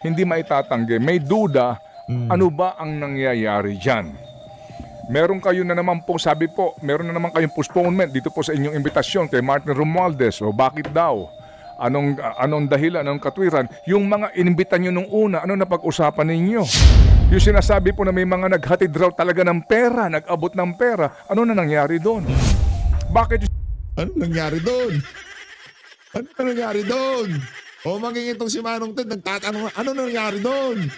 hindi maitatanggi. May duda, ano ba ang nangyayari dyan? Meron kayo na naman po, sabi po, meron na naman kayong postponement dito po sa inyong imbitasyon kay Martin Romualdez. O bakit daw? Anong dahilan, anong katwiran? Yung mga inimbitan nyo nung una, ano na pag-usapan ninyo? Yung sinasabi po na may mga naghatid raw talaga ng pera, nag-abot ng pera, ano na nangyari doon? Bakit? Ano nangyari doon? Ano nangyari doon? O maging itong si Manong Ted, nagtatanong, ano nangyari doon?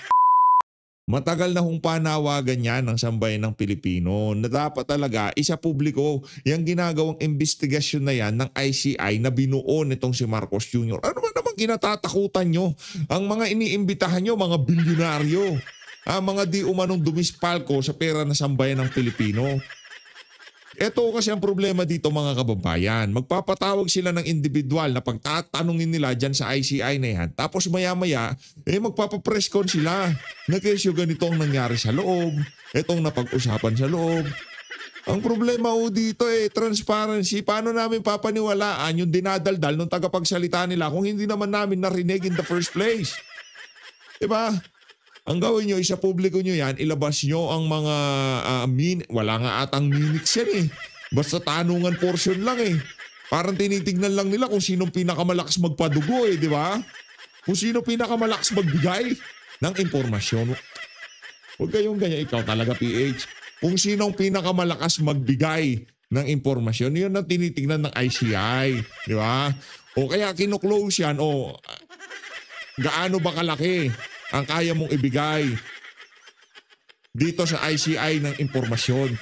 Matagal na hong panawagan yan ng sambayan ng Pilipino na dapat talaga isa publiko yung ginagawang investigasyon na yan ng ICI na binuo nitong si Marcos Jr. Ano ba naman kinatatakutan nyo? Ang mga iniimbitahan nyo, mga bilyonaryo. Mga di umanong dumispalko sa pera na sambayan ng Pilipino. Ito kasi ang problema dito mga kababayan. Magpapatawag sila ng individual na pagtatanungin nila dyan sa ICI na yan. Tapos maya-maya, magpapapress con sila. Nagkesyo ganito ang nangyari sa loob. Itong napag-usapan sa loob. Ang problema dito transparency. Paano namin papaniwalaan yung dinadaldal ng tagapagsalita nila kung hindi naman namin narinig in the first place? Diba? Ang gawin nyo, isa publiko nyo yan, ilabas nyo ang mga wala nga atang minutes yan Basta tanungan portion lang Parang tinitignan lang nila kung sinong pinakamalakas magpadugo di ba? Kung sino pinakamalakas magbigay ng impormasyon. Huwag kayong ganyan, ikaw talaga PH. Kung sinong pinakamalakas magbigay ng impormasyon, yun ang tinitignan ng ICI. Di ba? O kaya kinuklose yan, gaano ba kalaki ang kaya mong ibigay dito sa ICI ng impormasyon.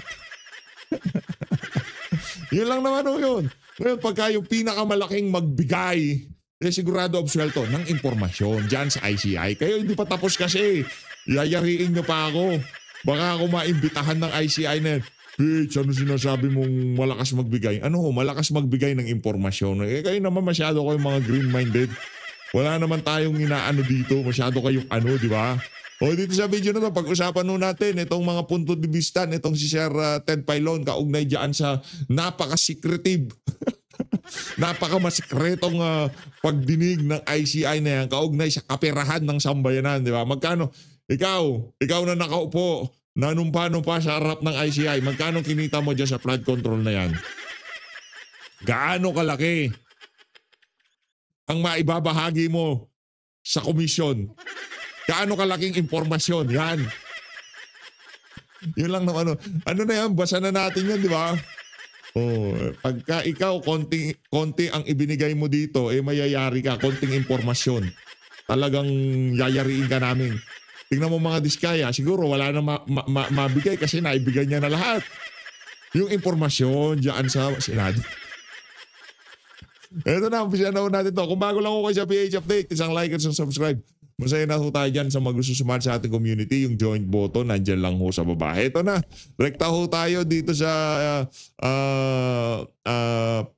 Yun lang naman yun. Ngayon, pagka yung pinakamalaking magbigay, sigurado absuelto ng impormasyon dyan sa ICI. Kayo hindi pa tapos kasi. Yayariin nyo pa ako. Baka ako maimbitahan ng ICI na Pitch, ano sinasabi mong malakas magbigay? Ano malakas magbigay ng impormasyon? Kayo naman masyado kayong mga green-minded. Wala naman tayong inaano dito. Masyado kayong di ba? O dito sa video na to, pag-usapan natin itong mga punto de vista nitong si Sir Ted Pailon kaugnay dyan sa napaka-secretive, napaka-masikretong pagdinig ng ICI na yan kaugnay sa kaperahan ng sambayanan, di ba? Magkano? Ikaw na nakaupo, nanumpa-numpa sa harap ng ICI, magkano kinita mo dyan sa flood control na yan? Gaano kalaki ang maibabahagi mo sa komisyon? Gaano kalaking impormasyon? Yan. Yun lang naman. Ano na yan? Basa na natin yan, di ba? Pagka ikaw, konti ang ibinigay mo dito, mayayari ka. Konting impormasyon. Talagang yayariin ka namin. Tingnan mo mga diskaya, siguro wala na mabigay kasi naibigay niya na lahat. Yung impormasyon dyan sa Senado. Ito na, umpisa na natin to. Kung bago lang ako kayo sa PH Update, isang like at isang subscribe. Masaya na ho tayo dyan sa magsusuman sa ating community. Yung joint button, nandyan lang ho sa baba. Ito na, rekta ho tayo dito sa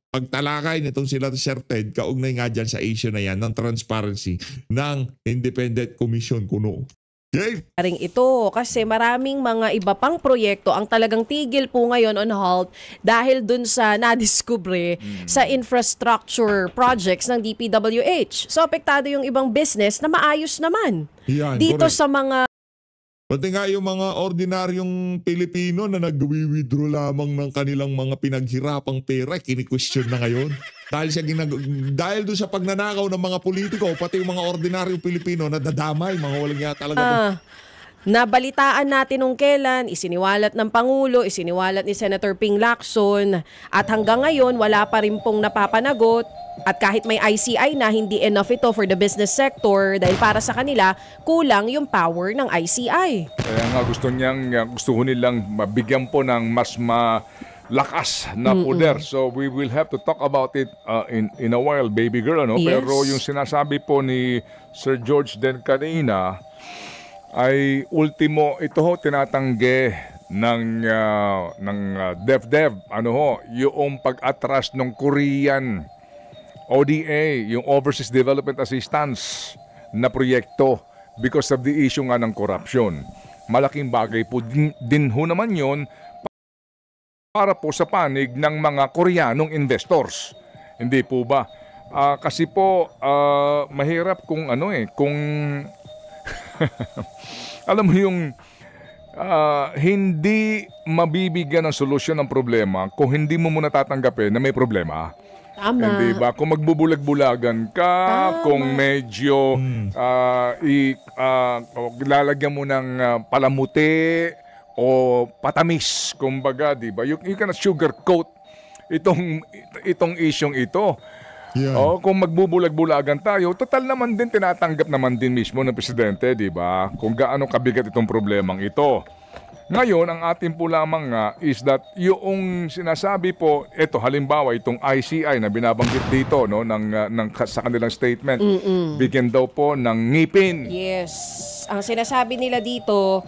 pagtalakay nitong sila Sir Ted, kaugnay nga dyan sa issue na yan ng transparency ng Independent Commission kuno. Okay. Ring ito kasi maraming mga iba pang proyekto ang talagang tigil po ngayon on hold dahil dun sa nadiskubre sa infrastructure projects ng DPWH. So apektado yung ibang business na maayos naman. Yan, dito correct. Sa mga pati nga yung mga ordinaryong Pilipino na nag-withdraw lamang ng kanilang mga pinaghirapang pera, kini-question na ngayon. Dahil doon sa pagnanakaw ng mga politiko, pati yung mga ordinaryong Pilipino na dadamay, mga walang nga talaga. Nabalitaan natin nung kailan, isiniwalat ng Pangulo, isiniwalat ni Senator Ping Lacson, at hanggang ngayon wala pa rin pong napapanagot. At kahit may ICI na, hindi enough ito for the business sector dahil para sa kanila, kulang yung power ng ICI. Kaya nga gusto nilang mabigyan po ng mas malakas na poder. So we will have to talk about it in a while, baby girl. Yes. Pero yung sinasabi po ni Sir George den kanina, ay ultimo ito tinatanggi ng DepEd yung pag-atras ng Korean ODA, yung Overseas Development Assistance na proyekto because of the issue nga ng corruption. Malaking bagay po din ho naman yun para po sa panig ng mga Koreanong investors. Hindi po ba? Kasi po mahirap kung Alam mo yung hindi mabibigyan ng solusyon ng problema kung hindi mo muna tatanggapin na may problema. Tama. Hindi ba? Kung magbubulag-bulagan ka, kung medyo lalagyan mo ng palamuti o patamis, kumbaga, di ba? You cannot sugarcoat itong isyong ito. Yan. Kung magbubulag-bulagan tayo, total naman din tinatanggap naman din mismo ng presidente, di ba? Kung gaano kabigat itong problemang ito. Ngayon, ang atin po lamang nga is that yung sinasabi po, ito halimbawa itong ICI na binabanggit dito no sa kanilang statement, bigyan daw po ng ngipin. Yes. Ang sinasabi nila dito,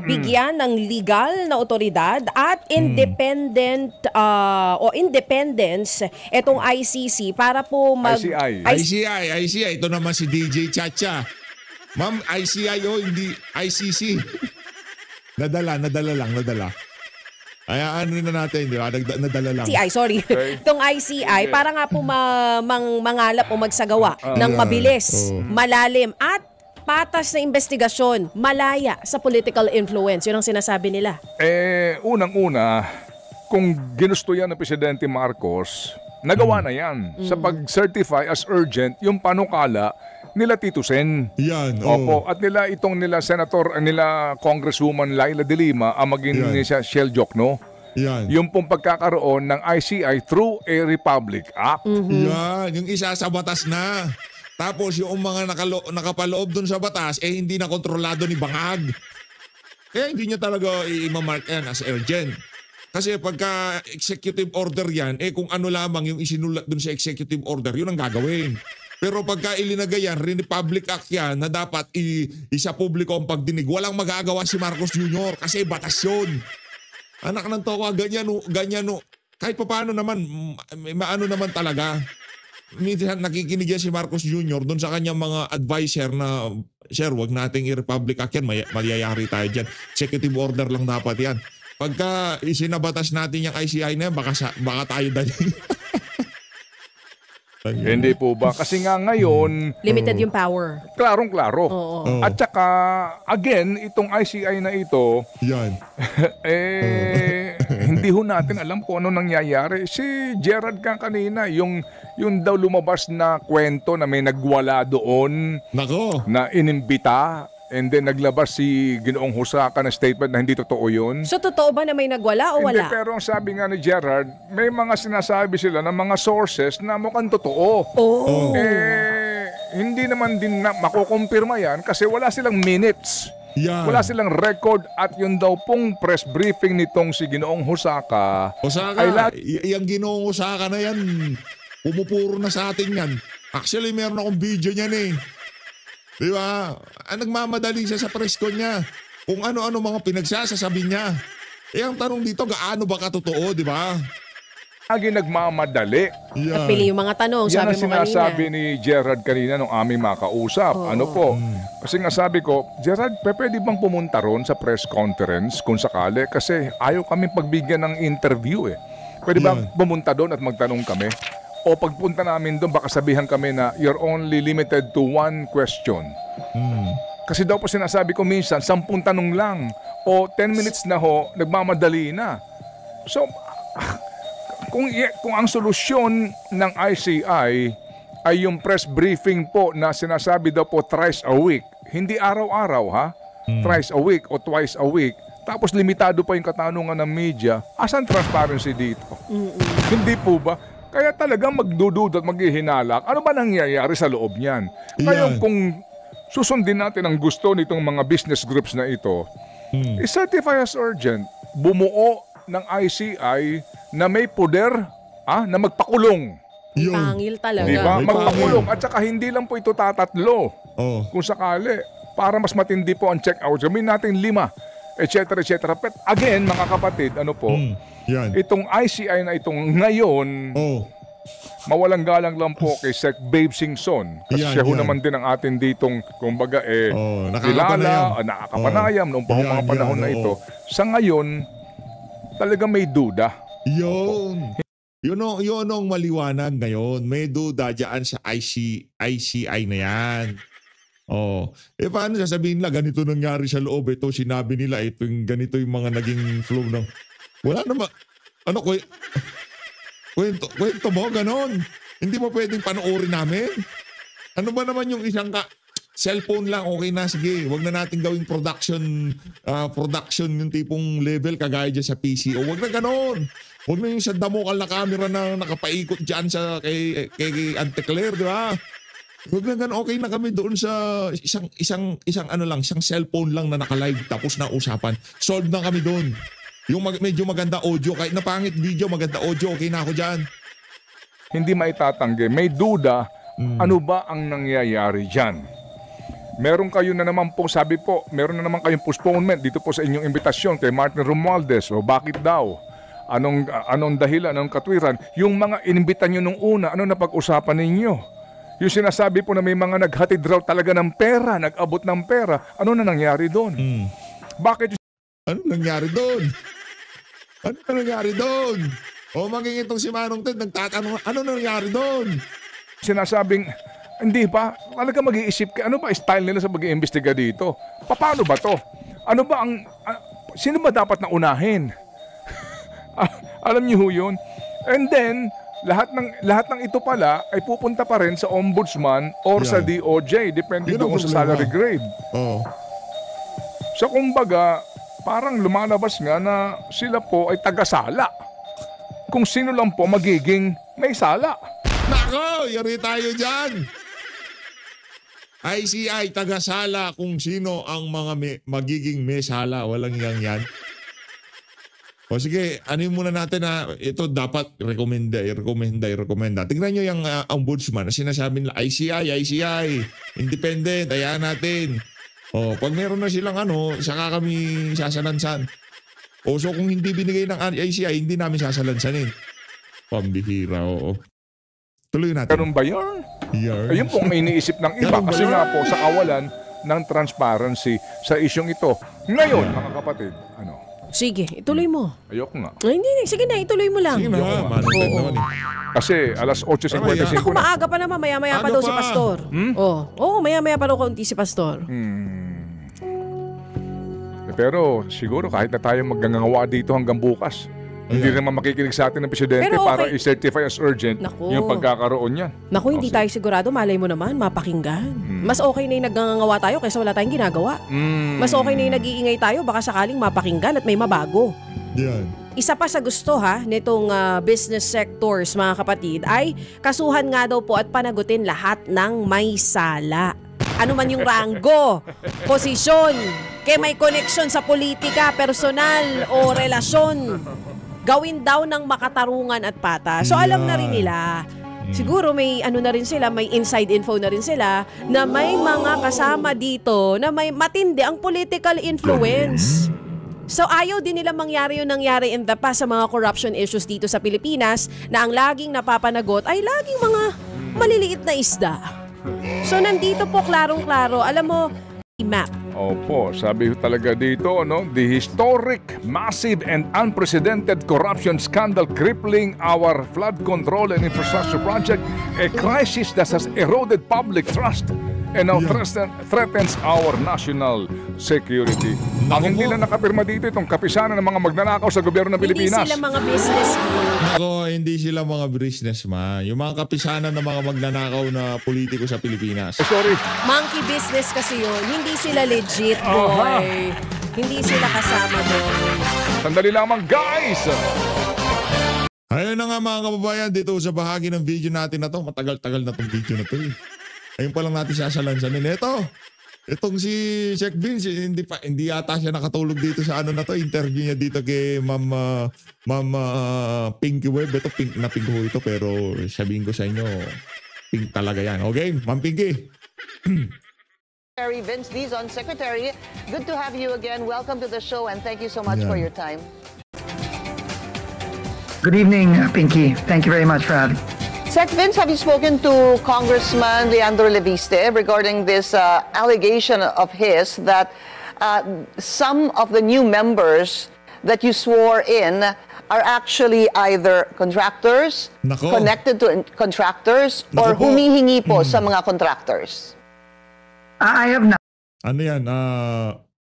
bigyan ng legal na otoridad at independent o independence itong ICC para po ICI. Ito naman si DJ Chacha. Ma'am, ICI hindi ICC. Nadala lang. Ay, ano na natin, di ba? Nadala lang. ICI, sorry. Okay. Itong ICI, para nga po mangalap o magsagawa ng mabilis, malalim, at patas na investigasyon, malaya sa political influence. Yun ang sinasabi nila. Unang-una, kung ginusto yan ng Presidente Marcos, nagawa na yan sa pag-certify as urgent yung panukala nila Tito Sen. Yan, Opo, at nila Congresswoman Laila de Lima ang maging siya Shell Jokno. Yan. Yung pong pagkakaroon ng ICI through a Republic Act. Yan, yung isa sa batas na. Tapos yung mga nakapaloob dun sa batas, hindi na kontrolado ni Bangag. Kaya hindi niya talaga i-mark yan as urgent. Kasi pagka executive order yan, kung ano lamang yung isinulat dun sa executive order, yun ang gagawin. Pero pagka ilinagay yan, Republic Act yan na dapat isa publiko ang pagdinig, walang magagawa si Marcos Jr. kasi batas yun. Anak ng toka, ganyan. Kahit paano naman, maano naman talaga. Minsan nakikinig yan si Marcos Jr. doon sa kanyang mga advisor na, sir, wag nating i-Republic Act yan, mayayari tayo dyan. Executive order lang dapat yan. Pagka isinabatas natin yung ICI na yan, baka tayo dali. Hindi po ba? Kasi nga ngayon, Limited yung power. klarong-klaro. Oo. At saka, again, itong ICI na ito, Yan. hindi ho natin alam kung ano nangyayari. Si Gerard kanina, yung daw lumabas na kwento na may nagwala doon, Nako. na inimbita, and then naglabas si Ginoong Husaka na statement na hindi totoo yun. So, totoo ba na may nagwala o Hindi, wala? pero ang sabi nga ni Gerard, may mga sinasabi sila ng mga sources na mukhang totoo. Oh. Hindi naman din na makukumpirma yan kasi wala silang minutes. Yan. Wala silang record at yun daw pong press briefing nitong si Ginoong Husaka. Osaka, yung Ginoong Osaka na yan, pumupuro na sa atin yan. Actually, meron akong video niyan eh. Di ba? Nagmamadali siya sa press con niya. Kung ano-ano mga pinagsasasabi niya. Ang tanong dito, gaano ba katotoo, di ba? Lagi nagmamadali. Yan. Napili yung mga tanong, Yan sabi ang mo sinasabi kanina. ni Gerard kanina nung aming makausap. Ano po? Kasi nga sabi ko, Gerard, pwede bang pumunta ron sa press conference kung sakali? Kasi ayaw kami pagbigyan ng interview eh. Pwede ba pumunta doon at magtanong kami? O pagpunta namin doon, baka sabihan kami na you're only limited to one question. Kasi daw po sinasabi ko minsan, 10 tanong lang. O 10 minutes na ho, nagmamadali na. So, kung ang solusyon ng ICI ay yung press briefing po na sinasabi daw po thrice a week, hindi araw-araw ha, thrice a week o twice a week, tapos limitado pa yung katanungan ng media, asan transparency dito? Hindi po ba? Kaya talagang magdududot, maghihinalak. Ano ba nangyayari sa loob niyan? Ngayon, kung susundin natin ang gusto nitong mga business groups na ito, i-certify as urgent, bumuo ng ICI na may poder na magpakulong. Pangil talaga. Di ba? May Magpakulong. At saka hindi lang po ito tatatlo. Oh. Kung sakali, para mas matindi po ang check-out. Sabihin natin 5, etc. But again, mga kapatid, ano po, Yan. itong ICI na itong ngayon, mawalang galang lang po kay Sec Babe Singson. Kasi Yan, siya ho yan. naman din ang atin ditong, kumbaga nakakapanayam. nakakapanayam noong mga Yan, panahon yan, na ito. Sa ngayon, talaga may duda. Yun. Yun ang maliwanag ngayon. May duda dyan sa ICI na yan. Oh, paano sasabihin nila ganito nangyari sa loob, ito sinabi nila, ito yung ganito yung mga naging flow ng wala naman ano kwento mo ganon. Hindi mo pwedeng panoorin namin. Ano ba naman yung isang cellphone lang, okay na, sige, wag na natin gawing production yung tipong level kagaya dyan sa PCO. Wag na ganon. Wag na yung sa damokal na camera na nakapaikot dyan sa kay Ante Claire, di ba? Huwag na gan, okay na kami doon sa isang cellphone lang na naka-live tapos na usapan. Solve na kami doon. Yung medyo maganda audio, kahit na pangit video, maganda audio, okay na ako dyan. Hindi maitatanggi. May duda, ano ba ang nangyayari dyan? Meron kayo na naman po, sabi po, meron na naman kayong postponement dito po sa inyong imbitasyon kay Martin Romualdez. O bakit daw? Anong dahilan, anong katwiran? Yung mga inimbitan nyo nung una, ano na pag-usapan ninyo? Yung sinasabi po na may mga naghatid raw talaga ng pera, nag-abot ng pera, ano na nangyari doon? Bakit? Ano nangyari doon? Ano nangyari doon? O maging itong si Manong Ted, nagtatanong, ano nangyari doon? Sinasabing, hindi pa, talaga mag-iisip ka, ano ba style nila sa pag-iimbestiga dito? Paano ba to? Ano ba sino ba dapat na unahin? Alam niyo ho yun? And then, lahat ng ito pala ay pupunta pa rin sa ombudsman or sa DOJ, depende doon sa salary grade. Oh. So kumbaga, parang lumalabas nga na sila po ay taga-sala. Kung sino lang po magiging may sala. Nako, yari tayo dyan. ICI, taga-sala kung sino ang mga magiging may sala. Walang yan. O sige, ano muna natin na ito dapat rekomenda. Tingnan nyo yung ombudsman na sinasabi nila, ICI, independent, ayan natin. O, pag meron na silang saka kami sasalansan. O, so kung hindi binigay ng ICI, hindi namin sasalansanin. Pambihira, oo. Tuloy natin. Ganun ba yun? Ayun po ang iniisip ng iba kasi nga po sa kawalan ng transparency sa isyong ito. Ngayon, mga kapatid, Sige, ituloy mo. ayoko nga. Ay, hindi. Sige na, ituloy mo lang. Sige na, Manong Ted naman eh. Kasi alas 8:55 Ako na. maaga pa naman, maya-maya pa Aga daw si pa. Pastor. Oo, maya-maya pa daw kaunti si Pastor. Pero siguro kahit na tayo magngangawa dito hanggang bukas, hindi naman makikinig sa atin ng presidente Pero okay. para i-certify as urgent Naku. yung pagkakaroon niyan. Naku, hindi tayo sigurado. Malay mo naman, mapakinggan. Mas okay na yung nagngangawa tayo kaysa wala tayong ginagawa. Mas okay na yung nag-iingay tayo baka sakaling mapakinggan at may mabago. Yan. Isa pa sa gusto nitong business sectors mga kapatid ay kasuhan nga daw po at panagutin lahat ng may sala. Ano man yung ranggo, posisyon, kay may koneksyon sa politika, personal o relasyon. Gawin daw ng makatarungan at patas. So alam na rin nila. Siguro may na rin sila, may inside info na rin sila na may mga kasama dito na may matindi ang political influence. So ayaw din nila mangyari yung nangyari in the past sa mga corruption issues dito sa Pilipinas na ang laging napapanagot ay laging mga maliliit na isda. So nandito po klarong-klaro, alam mo, map. Opo, sabi talaga dito, the historic, massive and unprecedented corruption scandal crippling our flood control and infrastructure project, a crisis that has eroded public trust and now threatens our national security. Ang hindi na nakapirma dito itong kapisanan ng mga magnanakaw sa gobyerno ng Pilipinas. Hindi sila mga business. Nako, hindi sila mga businessman. Yung mga kapisanan ng mga magnanakaw na politiko sa Pilipinas. Sorry. Monkey business kasi yun. Hindi sila legit, boy. Hindi sila kasama doon. Sandali lamang, guys! Ayun na nga mga kababayan, dito sa bahagi ng video natin na to. Matagal-tagal na tong video na to eh. Ayun pa lang natin sasalansanin. Itong si Sec Vince, hindi yata siya nakatulog dito sa na to. Interview niya dito kay Ma'am Pinky Web. Ito pink na pink ho ito pero sabihin ko sa inyo, pink talaga yan. Okay, Ma'am Pinky. Secretary Vince Dizon, Secretary, good to have you again. Welcome to the show and thank you so much for your time. Good evening, Pinky. Thank you very much for having me. Sec Vince, have you spoken to Congressman Leandro Leviste regarding this allegation of his that some of the new members that you swore in are actually either contractors, Nako. connected to contractors, or Nako po. humihingi po sa mga contractors? I have not. Ano yan?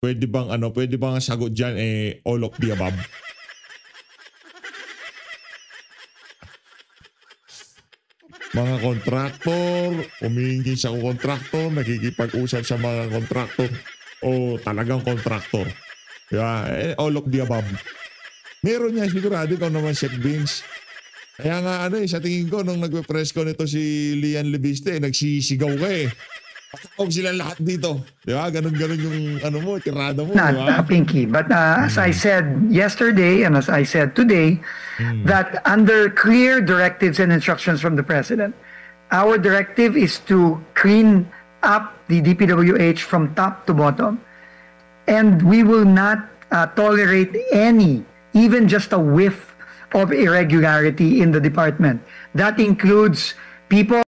Pwede bang sagot dyan all of the above? Mga kontraktor, humihingi sa kontraktor, nakikipag-usap sa mga kontraktor, o talagang kontraktor. Diba? All of the above. Meron niya sigurado ikaw naman, Sec Vince. Kaya nga sa tingin ko, nung nagpe-press ko nito si Lian Leviste, nagsisigaw ka Patawag sila lahat dito. Diba? Ganun-ganun yung tirada mo. Not diba? Pinky, but as I said yesterday and as I said today, that under clear directives and instructions from the President, our directive is to clean up the DPWH from top to bottom. And we will not tolerate any, even just a whiff of irregularity in the department. That includes people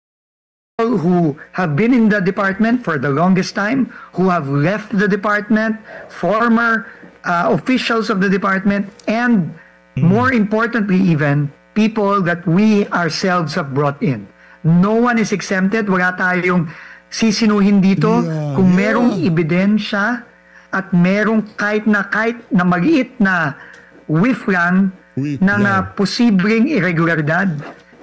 who have been in the department for the longest time, who have left the department, former officials of the department, and more importantly even, people that we ourselves have brought in. No one is exempted. Wala tayong sisinuhin dito. Kung merong ebidensya at merong kahit na maliit na whiff lang ng posibleng irregularidad,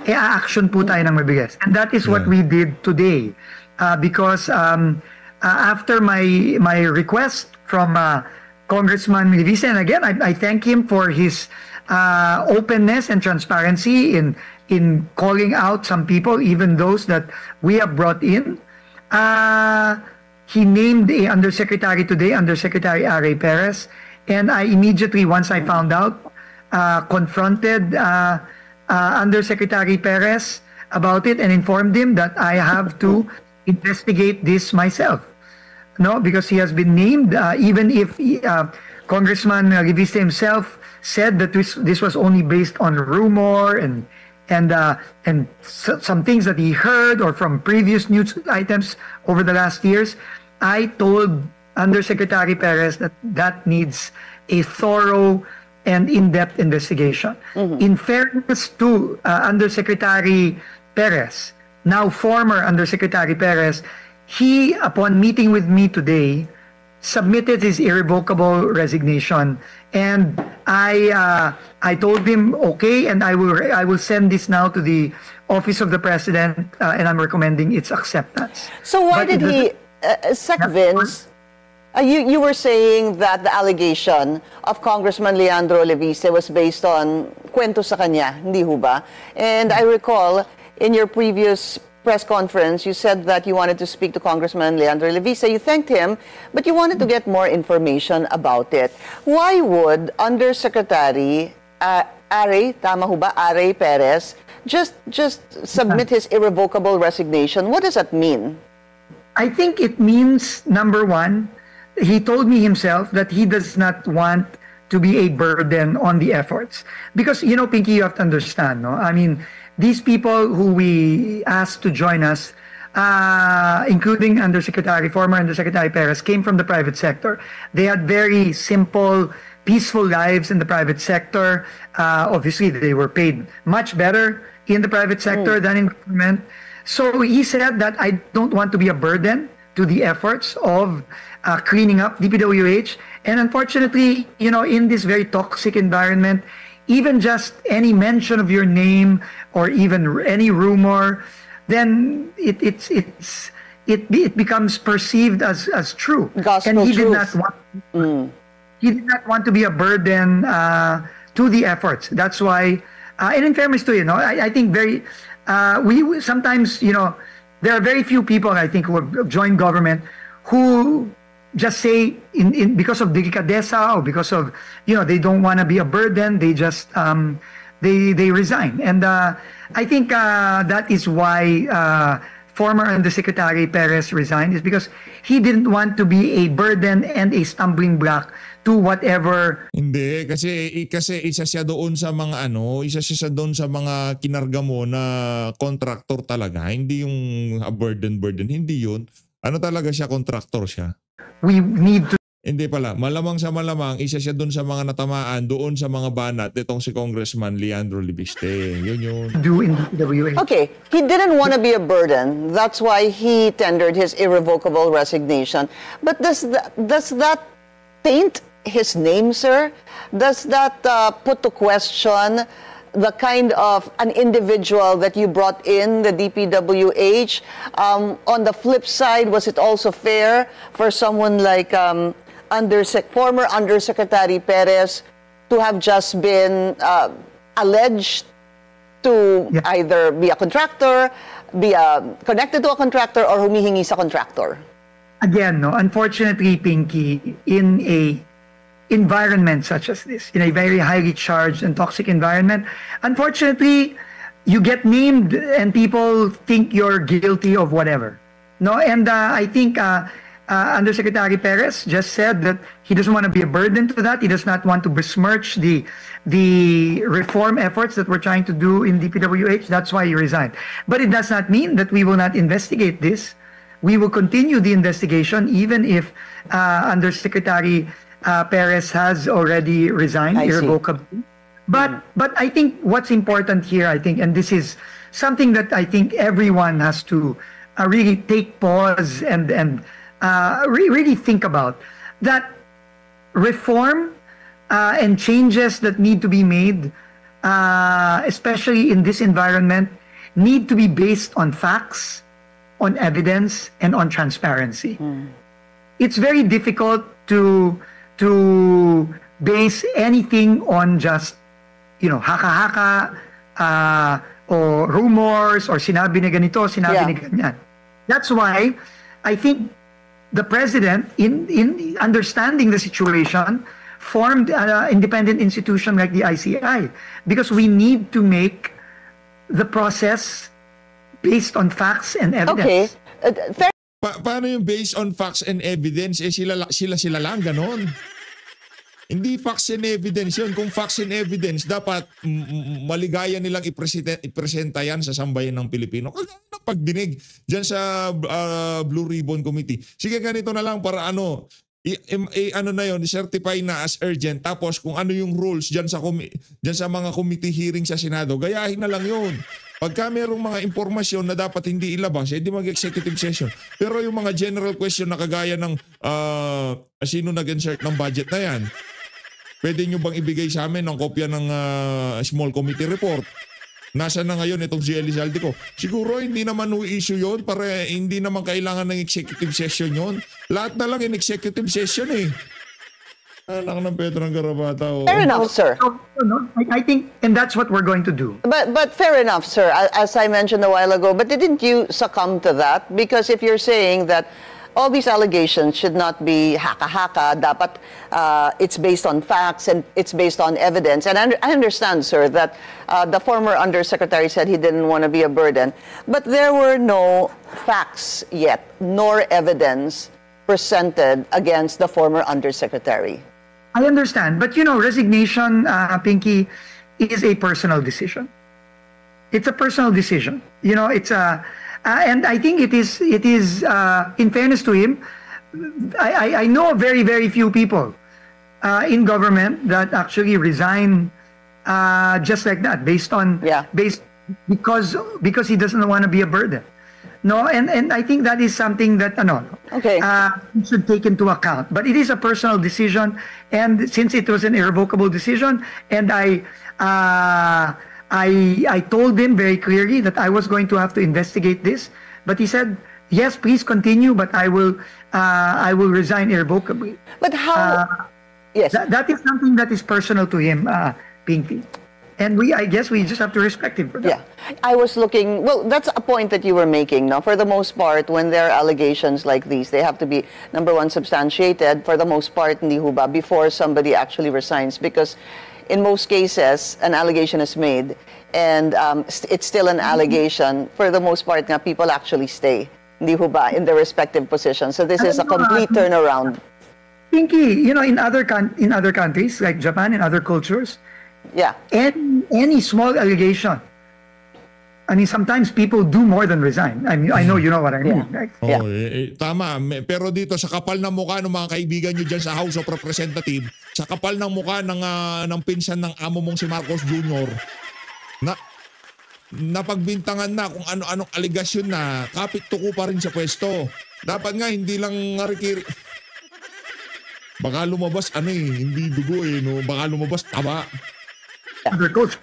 action po tayo ng mabilis. And that is what we did today. Because after my request from Congressman Leviste, and again, I thank him for his openness and transparency in calling out some people, even those that we have brought in. He named a undersecretary today, Undersecretary Aray Perez, and I immediately, once I found out, confronted Undersecretary Perez about it and informed him that I have to investigate this myself. No, because he has been named, even if Congressman Revista himself said that this was only based on rumor and some things that he heard or from previous news items over the last years. I told Undersecretary Perez that needs a thorough and in-depth investigation. In fairness to Undersecretary Perez, now former Undersecretary Perez, he, upon meeting with me today, submitted his irrevocable resignation, and I told him okay, and I will send this now to the Office of the President, and I'm recommending its acceptance. So why did he, Sec Vince? You were saying that the allegation of Congressman Leandro Leviste was based on kwento sa kanya, hindi ho ba? And I recall in your previous press conference, you said that you wanted to speak to Congressman Leandro Leviste. You thanked him, but you wanted to get more information about it. Why would Undersecretary Aray, tama ho ba, Aray Perez, just submit his irrevocable resignation? What does that mean? I think it means, number one, he told me himself that he does not want to be a burden on the efforts. Because, Pinky, you have to understand, no? I mean, these people who we asked to join us, including former Undersecretary Perez, came from the private sector. They had very simple, peaceful lives in the private sector. Obviously, they were paid much better in the private sector than in government. So he said that I don't want to be a burden to the efforts of cleaning up DPWH. And unfortunately, in this very toxic environment, even just any mention of your name or even any rumor, then it becomes perceived as true. Gospel and he truth. did not want he did not want to be a burden to the efforts. That's why, and in fairness to I think we sometimes there are very few people I think who have joined government who just say because of delicadeza or because of they don't want to be a burden, they just they resign. And I think that is why former Undersecretary Perez resigned, is because he didn't want to be a burden and a stumbling block to whatever. Hindi, kasi isa siya doon sa mga kinarga mo na contractor talaga, hindi yung a burden, hindi yun. Ano talaga siya, contractor siya. We need to Hindi pala. Malamang sa malamang, isa siya doon sa mga natamaan doon sa mga banat itong si Congressman Leandro Libiste. Yun. Do in DPWH. Okay, he didn't want to be a burden. That's why he tendered his irrevocable resignation. But does that taint his name, sir? Does that put to question the kind of an individual that you brought in, the DPWH? On the flip side, was it also fair for someone like former Undersecretary Perez to have just been alleged to either be a contractor, be connected to a contractor, or humihingi sa contractor? Again, no, unfortunately, Pinky, in a environment such as this, in a very highly charged and toxic environment, unfortunately, you get named and people think you're guilty of whatever. No, and I think Undersecretary Perez just said that he doesn't want to be a burden to that. He does not want to besmirch the reform efforts that we're trying to do in DPWH. That's why he resigned. But it does not mean that we will not investigate this. We will continue the investigation even if Undersecretary Perez has already resigned irrevocably. But I think what's important here, and this is something that I think everyone has to really take pause and really think about, that reform and changes that need to be made, especially in this environment, need to be based on facts, on evidence, and on transparency. It's very difficult to base anything on just, haka-haka, or rumors, or sinabi ni ganito, sinabi ni ganyan. That's why I think the president, in understanding the situation, formed an independent institution like the ICI, because we need to make the process based on facts and evidence. Okay. Paano yung based on facts and evidence? Sila lang, ganon. Hindi facts and evidence yun. Kung facts and evidence, dapat maligaya nilang ipresenta yan sa sambayan ng Pilipino. Kaya pagdinig dyan sa Blue Ribbon Committee. Sige, ganito na lang para certify na as urgent. Tapos kung ano yung rules dyan sa mga committee hearing sa Senado, gayahin na lang yun. Pagka mayroong mga impormasyon na dapat hindi ilabas, hindi mag-executive session. Pero yung mga general question na kagaya ng sino nag-insert ng budget na yan, pwede nyo bang ibigay sa amin ng kopya ng small committee report? Nasaan na ngayon itong si Elizalde ko? Siguro hindi naman issue yun para hindi naman kailangan ng executive session yun. Lahat na lang in executive session eh. Anak ng Pedro ng Garabata. Oh. Fair enough, sir. I think, and that's what we're going to do. But fair enough, sir, as I mentioned a while ago, but didn't you succumb to that? Because if you're saying that all these allegations should not be haka-haka, dapat it's based on facts and it's based on evidence. And I understand, sir, that the former undersecretary said he didn't want to be a burden, but there were no facts yet, nor evidence presented against the former undersecretary. I understand, but resignation, Pinky, is a personal decision. It's a personal decision. It's and I think it is. In fairness to him, I know very, very few people in government that actually resign just like that, because he doesn't want to be a burden. No, and I think that is something that should take into account. But it is a personal decision, and since it was an irrevocable decision, and I told him very clearly that I was going to have to investigate this, but he said, "Yes, please continue, but I will resign irrevocably." But how? Yes, that is something that is personal to him, Pinky. And I guess we just have to respect him for that. Yeah. I was looking, well, that's a point that you were making, no? For the most part, when there are allegations like these, they have to be, number one, substantiated, for the most part, hindi ho ba, before somebody actually resigns. Because in most cases, an allegation is made, and it's still an allegation. For the most part, nga, people actually stay, hindi ho ba, in their respective positions. So this is a complete turnaround. Pinky, in other countries, like Japan and other cultures, yeah, any small allegation I mean, sometimes people do more than resign. I mean, I know you know what I mean. Yeah. Right? Yeah. Tama. Pero dito sa kapal ng mukha ng mga kaibigan nyo dyan sa House of Representatives, sa kapal ng mukha ng pinsan ng amo mong si Marcos Jr., napagbintangan na kung ano-anong aligasyon na kapit tuko pa rin sa pwesto. Dapat nga hindi lang narikiri. Baka lumabas hindi dugo no? Baka lumabas taba. Coach,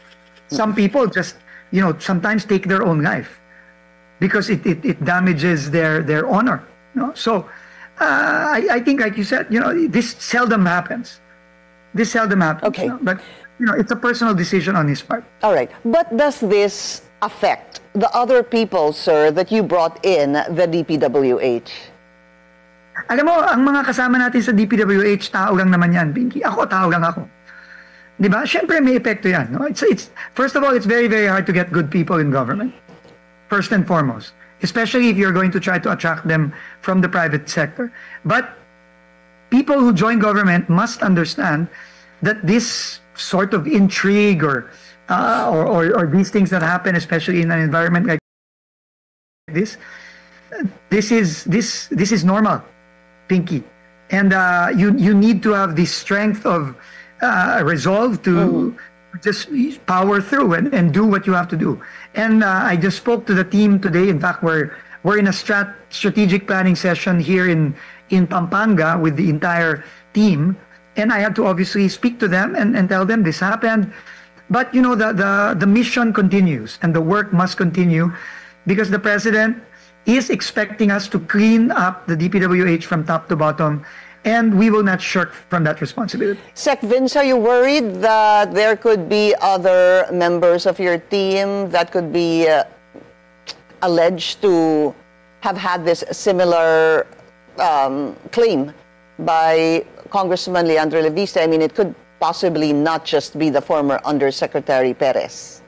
some people just, sometimes take their own life because it damages their honor. So I think, like you said, this seldom happens. Okay. But it's a personal decision on his part. All right. But does this affect the other people, sir, that you brought in the DPWH? Alam mo, ang mga kasama natin sa DPWH, tao lang naman yan, Pinky. Tao lang ako. Di ba? Siyempre may epekto yan. No? First of all, it's very, very hard to get good people in government. First and foremost. Especially if you're going to try to attract them from the private sector. But people who join government must understand that this sort of intrigue or these things that happen, especially in an environment like this is normal, Pinky. And you need to have the strength of resolve to just power through and do what you have to do. And I just spoke to the team today. In fact, we're in a strategic planning session here in Pampanga with the entire team. And I had to obviously speak to them and tell them this happened. But the mission continues and the work must continue because the president is expecting us to clean up the DPWH from top to bottom, and we will not shirk from that responsibility. Sec Vince, are you worried that there could be other members of your team that could be alleged to have had this similar claim by Congressman Leandro Leviste? I mean, it could possibly not just be the former Undersecretary Perez.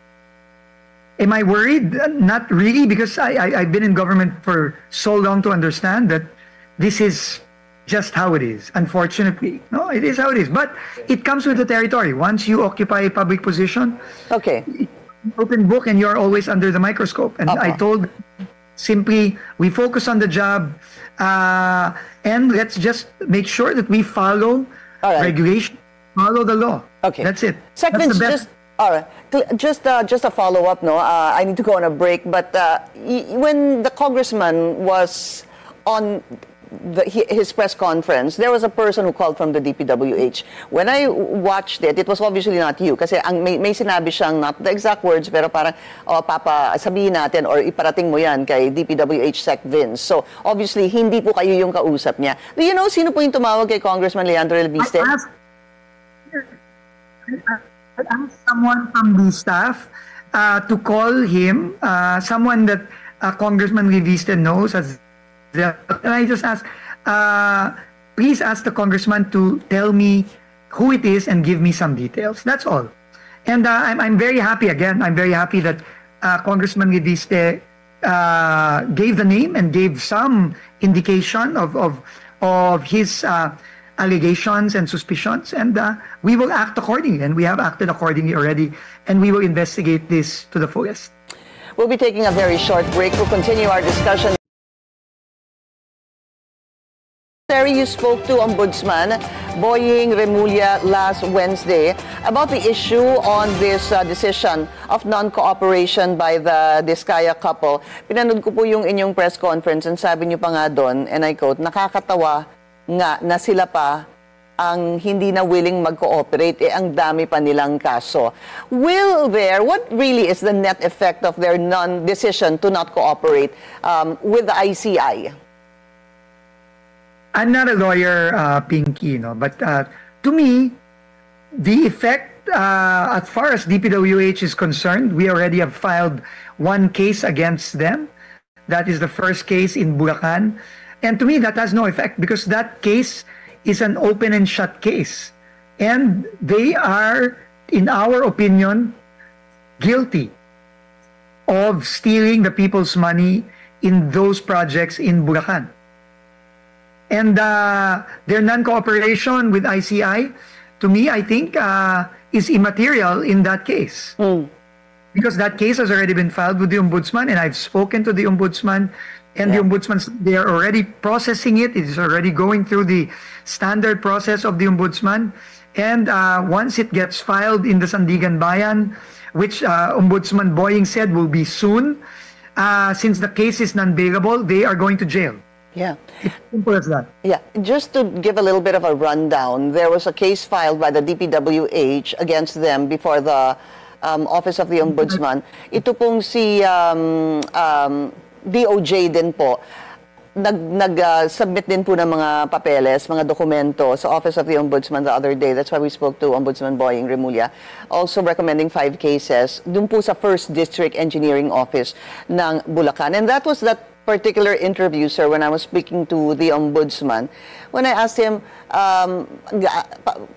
Am I worried? Not really, because I've been in government for so long to understand that this is just how it is, unfortunately. No, it is how it is. But it comes with the territory. Once you occupy a public position, okay, open book and you're always under the microscope. And I told simply, we focus on the job and let's just make sure that we follow regulation, follow the law. Okay. That's it. Sec Vince, just a follow-up, no? I need to go on a break, but when the congressman was on his press conference, there was a person who called from the DPWH. When I watched it, it was obviously not you kasi may sinabi siyang, not the exact words, pero parang, Papa, sabihin natin or iparating mo yan kay DPWH Sec Vince. So, obviously, hindi po kayo yung kausap niya. Do you know sino po yung tumawag kay Congressman Leandro Leviste? I asked someone from the staff to call him, someone that Congressman Leviste knows. And I just asked, please ask the congressman to tell me who it is and give me some details. That's all. And I'm very happy, again, I'm very happy that Congressman Leviste gave the name and gave some indication of his allegations and suspicions, and we will act accordingly, and we have acted accordingly already, and we will investigate this to the fullest. We'll be taking a very short break. We'll continue our discussion. You spoke to Ombudsman Boying Remulla last Wednesday about the issue on this decision of non-cooperation by the Diskaya couple. Pinanood ko po yung inyong press conference and sabi niyo pa nga doon, and I quote, nakakatawa nga na sila pa ang hindi na willing mag-cooperate, ang dami pa nilang kaso. What really is the net effect of their decision to not cooperate with the ICI? I'm not a lawyer, Pinky, but to me, the effect, as far as DPWH is concerned, we already have filed one case against them. That is the first case in Bulacan. And to me, that has no effect because that case is an open and shut case. And they are, in our opinion, guilty of stealing the people's money in those projects in Bulacan. And their non-cooperation with ICI, to me, I think, is immaterial in that case. because that case has already been filed with the ombudsman, and I've spoken to the ombudsman, and the ombudsman, they are already processing it. It is already going through the standard process of the ombudsman, and once it gets filed in the Sandigan Bayan, which Ombudsman Boying said will be soon, since the case is non-bailable, they are going to jail. Yeah. It's simple as that. Yeah, just to give a little bit of a rundown, there was a case filed by the DPWH against them before the Office of the Ombudsman. Ito pong si DOJ din po, nag-submit din po ng mga papeles, mga dokumento sa Office of the Ombudsman the other day. That's why we spoke to Ombudsman Boying Remulla, also recommending 5 cases dun po sa 1st District Engineering Office ng Bulacan. And that was that particular interview, sir, when I was speaking to the Ombudsman, when I asked him,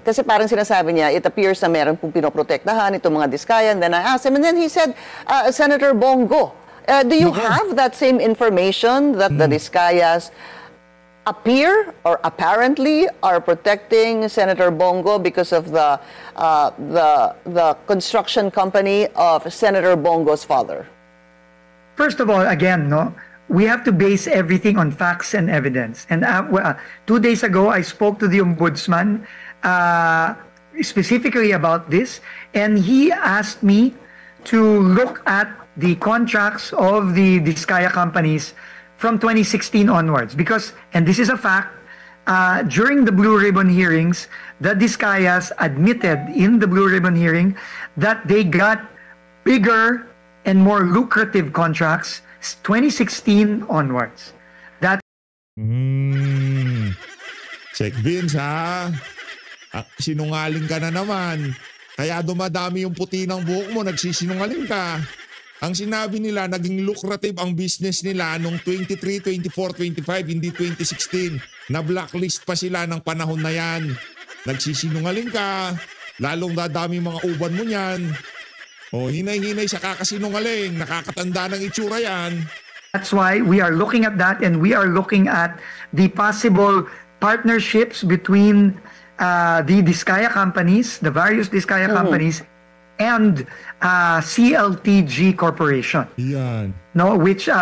kasi parang sinasabi niya, it appears na meron pong pinoprotektahan itong mga Diskaya, and then I asked him, and then he said, Senator Bongo, do you have that same information that the Diskayas appear or apparently are protecting Senator Bongo because of the construction company of Senator Bongo's father? First of all, again, we have to base everything on facts and evidence. And 2 days ago, I spoke to the Ombudsman specifically about this, and he asked me to look at the contracts of the Diskaya companies from 2016 onwards. Because, and this is a fact, during the Blue Ribbon hearings, the Diskayas admitted in the Blue Ribbon hearing that they got bigger and more lucrative contracts 2016 onwards. That Check Vince, ha? Sinungaling ka na naman. Kaya dumadami yung puti ng buhok mo, nagsisinungaling ka. Ang sinabi nila, naging lucrative ang business nila nung 23, 24, 25, hindi 2016. Na-blacklist pa sila ng panahon na yan. Nagsisinungaling ka. Lalong dadami mga uban mo niyan. Hinay-hinay sa kakasinungaling. Nakakatanda ng itsura yan. That's why we are looking at that, and we are looking at the possible partnerships between the Diskaya companies, the various Diskaya companies, and CLTG Corporation. Yan. Which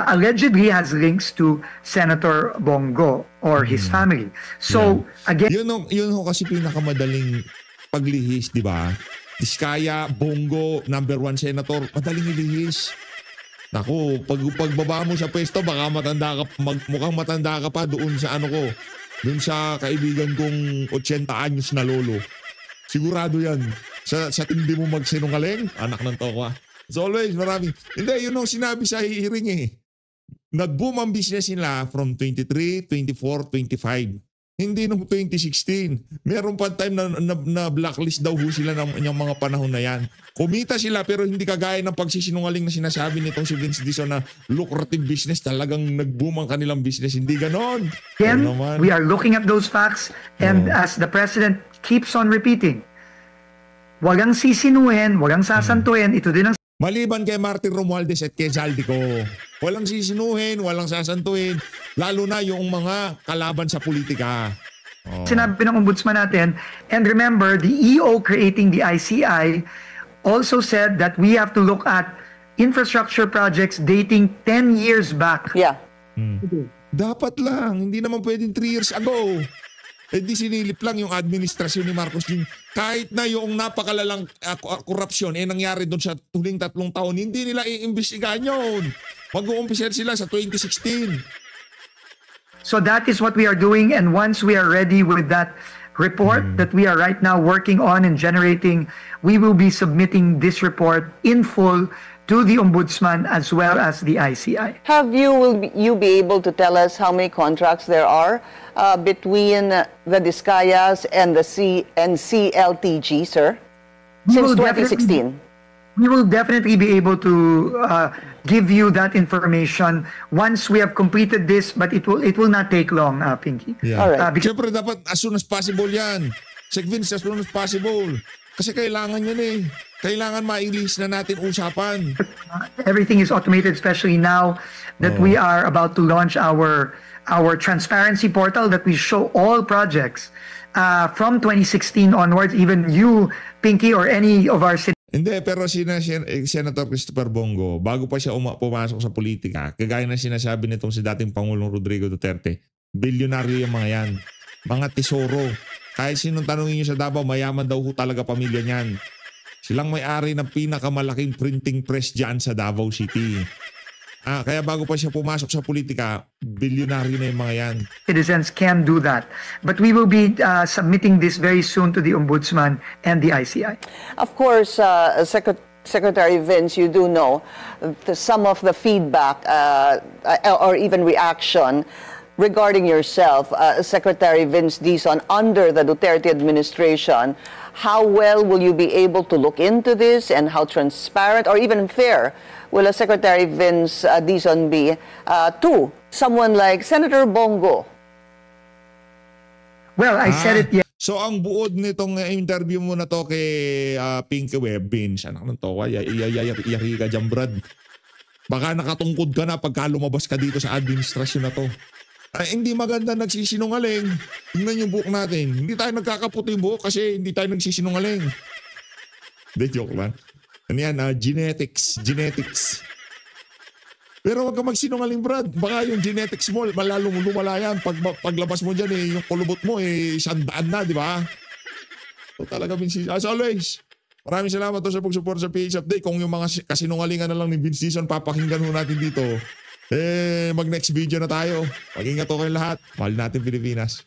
allegedly has links to Senator Bongo or his family. So, again... Yun kasi pinakamadaling paglihis, di ba? Diskaya, Bongo, number 1 senator, madaling ilihis. Naku, pagbaba mo sa pwesto, baka mukhang matanda ka pa doon sa doon sa kaibigan kong 80 anyos na lolo. Sigurado yan. Sa tindi mo magsinungaling, anak ng tokwa. As always, maraming. Hindi, yun ang sinabi sa hearing eh. Nag-boom ang business nila from 23, 24, 25. Hindi nung 2016. Meron pa time na blacklist daw sila ng mga panahon na yan. Kumita sila pero hindi kagaya ng pagsisinungaling na sinasabi nitong si Vince Dizon na lucrative business, talagang nag-boom ang kanilang business. Hindi ganon. Again, we are looking at those facts, and as the President keeps on repeating, walang sisinuhin, walang sasantuhin, ito din ang... Maliban kay Martin Romualdez at kay Zaldico, walang sisinuhin, walang sasantuhin, lalo na yung mga kalaban sa politika. Sinabi ng ombudsman natin, and remember, the EO creating the ICI also said that we have to look at infrastructure projects dating 10 years back. Yeah. Dapat lang, hindi naman pwedeng 3 years ago. Di sinilip lang yung administrasyon ni Marcos Jr. Kahit na yung napakalalang korupsyon nangyari doon sa huling 3 taon, hindi nila iimbestigahan yun. Mag-uumpisa sila sa 2016. So that is what we are doing, and once we are ready with that report that we are right now working on and generating, we will be submitting this report in full to the Ombudsman as well as the ICI. Will you be able to tell us how many contracts there are between the Diskayas and the CLTG, sir? Since 2016. We will definitely be able to give you that information once we have completed this, but it will not take long, Pinky. Yeah. All right. Siyempre dapat as soon as possible yan. Vince, as soon as possible. Kasi kailangan yan eh. Kailangan mailis na natin usapan. Everything is automated, especially now that we are about to launch our transparency portal that we show all projects from 2016 onwards, even you, Pinky, or any of our Hindi, pero Senator Christopher Bongo, bago pa siya pumasok sa politika, kagaya na sinasabi nitong si dating Pangulong Rodrigo Duterte, bilyonaryo yung mga yan. Mga tesoro. Kahit sinong tanongin nyo sa Davao, mayaman daw ho talaga pamilya niyan. Silang may-ari ng pinakamalaking printing press dyan sa Davao City. Kaya bago pa siya pumasok sa politika, bilyonaryo na yung mga yan. Citizens can do that. But we will be submitting this very soon to the Ombudsman and the ICI. Of course, Secretary Vince, you do know some of the feedback or even reaction regarding yourself, Secretary Vince Dizon, under the Duterte administration. How well will you be able to look into this, and how transparent or even fair will a Secretary Vince Dizon be to someone like Senator Bongo? Well, I said it yesterday. So ang buod nitong interview mo na to kay Pinky Web, Vince, anak ng towa, yari ka dyan, Brad. Baka nakatungkod ka na pagka lumabas ka dito sa administrasyon na to. Hindi maganda nagsisinungaling. Tingnan yung buhok natin. Hindi tayo nagkakaputi yung buhok kasi hindi tayo nagsisinungaling. Hindi, joke lang. Ano yan? Genetics. Pero wag ka magsinungaling, Brad. Baka yung genetics mo, malalong lumala yan. Paglabas mo dyan, yung kulubot mo, 100 na, di ba? So talaga, Vince, as always, maraming salamat sa pag-support sa PH Update. Kung yung mga kasinungalingan na lang ni Vince Dizon, papakinggan mo natin dito. Mag-next video na tayo. Mag-ingat ko kayo lahat. Mahal natin Pilipinas.